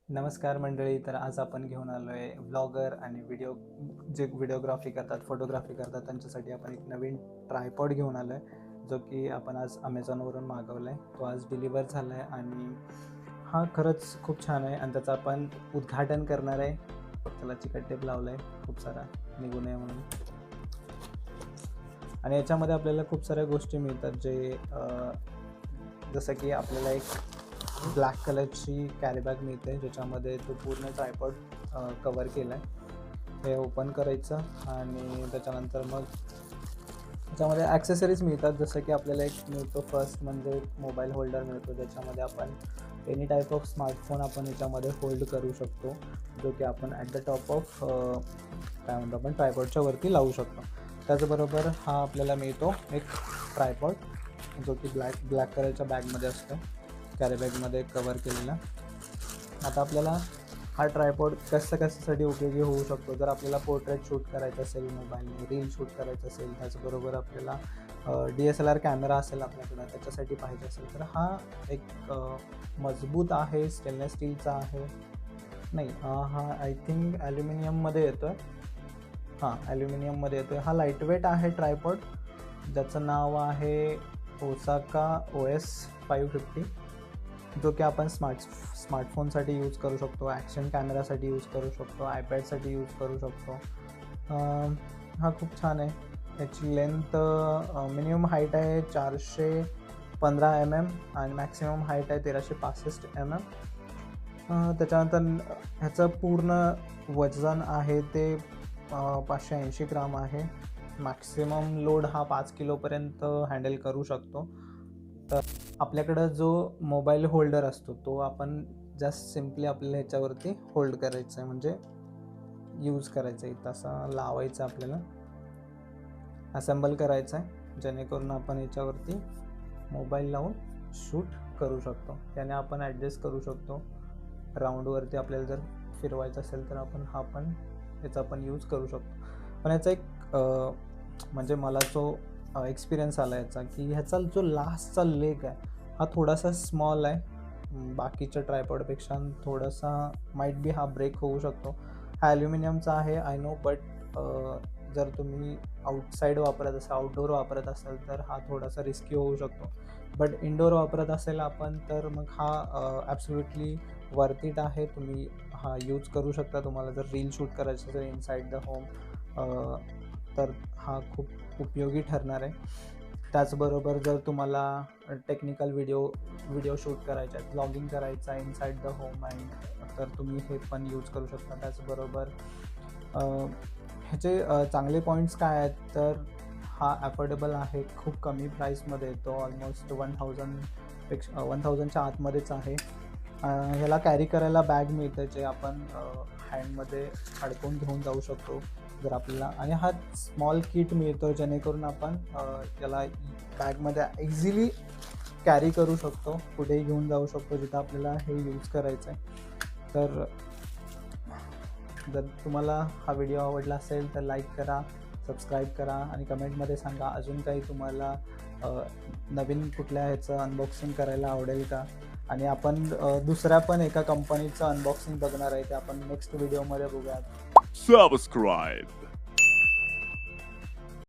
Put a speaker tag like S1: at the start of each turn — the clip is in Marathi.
S1: नमस्कार मंडळी. तर आज आपण घेऊन आलो आहे व्लॉगर आणि व्हिडिओग्राफी करतात, फोटोग्राफी करतात, त्यांच्यासाठी आपण एक नवीन ट्रायपॉड घेऊन आलो आहे, जो की आपण आज अमेझॉनवरून मागवला आहे. तो आज डिलिव्हर झाला आहे आणि हा खरंच खूप छान आहे आणि त्याचं आपण उद्घाटन करणार आहे. त्याला चिकट टेप लावला आहे खूप सारा निघू नये म्हणून. आणि याच्यामध्ये आपल्याला खूप साऱ्या गोष्टी मिळतात, जसं की आपल्याला एक ब्लॅक कलरची कॅरीबॅग मिळते, ज्याच्यामध्ये तो पूर्ण ट्रायपॉड कवर केला आहे. हे ओपन करायचं आणि त्याच्यानंतर मग त्याच्यामध्ये ॲक्सेसरीज मिळतात, जसं की आपल्याला एक मिळतो फर्स्ट म्हणजे मोबाईल होल्डर मिळतो, ज्याच्यामध्ये आपण एनी टाईप ऑफ स्मार्टफोन आपण याच्यामध्ये होल्ड करू शकतो, जो की आपण ॲट द टॉप ऑफ काय म्हणतो आपण ट्रायपॉडच्या वरती लावू शकतो. त्याचबरोबर हा आपल्याला मिळतो एक ट्रायपॉड, जो की ब्लॅक कलरच्या बॅगमध्ये असतो, कॅरीबॅगमध्ये कवर केलेला. आता आपल्याला हा ट्रायपॉड कशासाठी उपयोगी होऊ शकतो, जर आपल्याला पोर्ट्रेट शूट करायचं असेल, मोबाईलने रील शूट करायचं असेल, त्याचबरोबर आपल्याला DSLR कॅमेरा असेल आपल्याकडं, त्याच्यासाठी पाहिजे असेल, तर हा एक मजबूत आहे, स्टेनलेस स्टीलचा आहे, नाही हा आय थिंक ॲल्युमिनियममध्ये येतो आहे. ॲल्युमिनियममध्ये येतो आहे. हा लाईटवेट आहे ट्रायपॉड, ज्याचं नाव आहे ओसाका OS 550, जो की आपण स्मार्टफोनसाठी यूज करू शकतो, ॲक्शन कॅमेरासाठी यूज करू शकतो, आयपॅडसाठी यूज करू शकतो. हा खूप छान आहे. याची लेंथ मिनिमम हाईट आहे 415 mm आणि मॅक्सिमम हाईट आहे 1365 mm. त्याच्यानंतर ह्याचं पूर्ण वजन आहे ते 580 ग्राम आहे. मॅक्सिमम लोड हा 5 किलोपर्यंत हँडल करू शकतो. तर आपल्याकडं जो मोबाईल होल्डर असतो, तो आपण जस्ट सिम्पली आपल्याला ह्याच्यावरती होल्ड करायचं आहे, म्हणजे यूज करायचं आहे, तसा लावायचं आपल्याला, असेंबल करायचं आहे, जेणेकरून आपण याच्यावरती मोबाईल लावून शूट करू शकतो. त्याने आपण ॲडजस्ट करू शकतो. राऊंडवरती आपल्याला जर फिरवायचं असेल तर याचा आपण यूज करू शकतो. पण याचा एक म्हणजे मला जो एक्सपिरियन्स आला याचा, की ह्याचा जो लास्टचा लेग आहे हा थोडासा स्मॉल आहे, बाकीच्या ट्रायपॉडपेक्षा थोडासा माईट बी हा ब्रेक होऊ शकतो. हा ॲल्युमिनियमचा आहे आय नो, बट जर तुम्ही आउटसाईड वापरत असाल, आउटडोअर वापरत असाल, तर हा थोडासा रिस्की होऊ शकतो. बट इनडोअर वापरत असेल आपण, तर मग हा ॲब्सोल्युटली वर्थ इट आहे. तुम्ही हा यूज करू शकता. तुम्हाला जर रील शूट करायचं असेल इनसाईड द होम, तर हा खूप उपयोगी ठरणार आहे. त्याचबरोबर जर तुम्हाला टेक्निकल व्हिडिओ शूट करायचे आहेत, व्लॉगिंग करायचं आहे इनसाईड द होम अँड, तर तुम्ही हे पण यूज करू शकता. त्याचबरोबर ह्याचे चांगले पॉईंट्स काय आहेत, तर हा ॲफोर्डेबल आहे, खूप कमी प्राईसमध्ये येतो, ऑलमोस्ट 1000च्या आतमध्येच आहे. ह्याला कॅरी करायला बॅग मिळते, जे आपण हँडमध्ये अडकवून घेऊन जाऊ शकतो जर आपल्याला, आणि हा स्मॉल किट मिळतो, जेणेकरून आपण याला बॅगमध्ये इझिली कॅरी करू शकतो, कुठेही घेऊन जाऊ शकतो जिथं आपल्याला हे यूज करायचं आहे. तर जर तुम्हाला हा व्हिडिओ आवडला असेल तर लाईक करा, सबस्क्राईब करा आणि कमेंटमध्ये सांगा अजून काही तुम्हाला नवीन कुठल्या ह्याचं अनबॉक्सिंग करायला आवडेल का. आणि आपण दुसऱ्या पण एका कंपनीचं अनबॉक्सिंग बघणार आहे, ते आपण नेक्स्ट व्हिडिओमध्ये बघूयात.
S2: Subscribe.